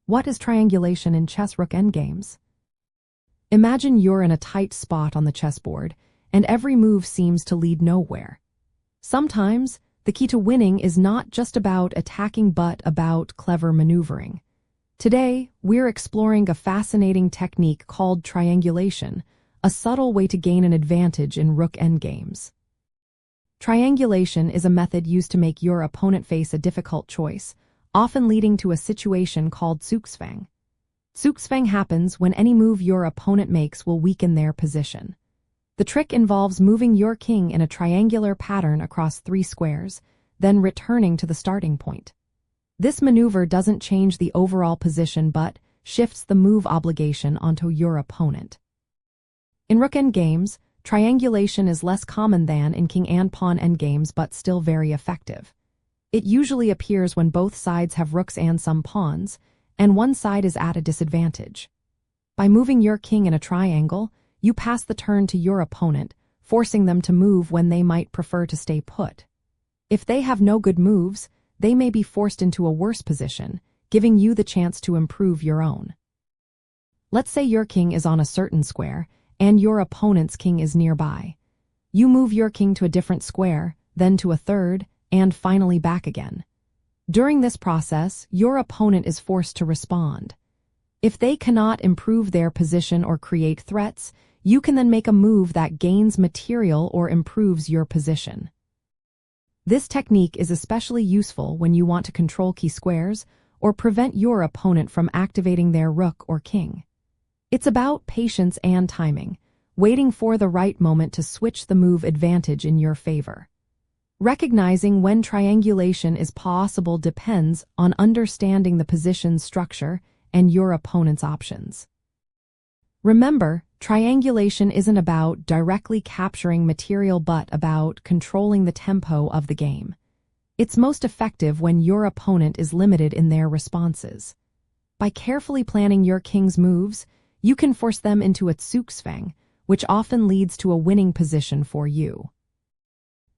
What is triangulation in chess Rook Endgames? Imagine you're in a tight spot on the chessboard, and every move seems to lead nowhere. Sometimes, the key to winning is not just about attacking but about clever maneuvering. Today, we're exploring a fascinating technique called triangulation, a subtle way to gain an advantage in Rook Endgames. Triangulation is a method used to make your opponent face a difficult choice, often leading to a situation called zugzwang. Zugzwang happens when any move your opponent makes will weaken their position. The trick involves moving your king in a triangular pattern across 3 squares, then returning to the starting point. This maneuver doesn't change the overall position but shifts the move obligation onto your opponent. In Rook Endgames, triangulation is less common than in King and Pawn endgames but still very effective. It usually appears when both sides have rooks and some pawns, and one side is at a disadvantage. By moving your king in a triangle, you pass the turn to your opponent, forcing them to move when they might prefer to stay put. If they have no good moves, they may be forced into a worse position, giving you the chance to improve your own. Let's say your king is on a certain square, and your opponent's king is nearby. You move your king to a different square, then to a third, and finally back again. During this process, your opponent is forced to respond. If they cannot improve their position or create threats, you can then make a move that gains material or improves your position. This technique is especially useful when you want to control key squares or prevent your opponent from activating their rook or king. It's about patience and timing, waiting for the right moment to switch the move advantage in your favor. Recognizing when triangulation is possible depends on understanding the position's structure and your opponent's options. Remember, triangulation isn't about directly capturing material but about controlling the tempo of the game. It's most effective when your opponent is limited in their responses. By carefully planning your king's moves, you can force them into a zugzwang, which often leads to a winning position for you.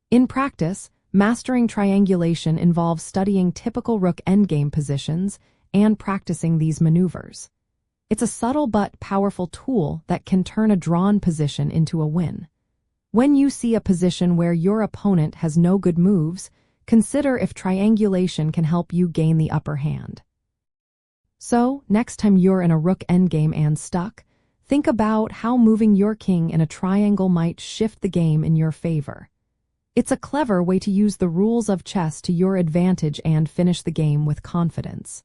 In practice, mastering triangulation involves studying typical Rook endgame positions and practicing these maneuvers. It's a subtle but powerful tool that can turn a drawn position into a win. When you see a position where your opponent has no good moves, consider if triangulation can help you gain the upper hand. So, next time you're in a Rook endgame and stuck, think about how moving your king in a triangle might shift the game in your favor. It's a clever way to use the rules of chess to your advantage and finish the game with confidence.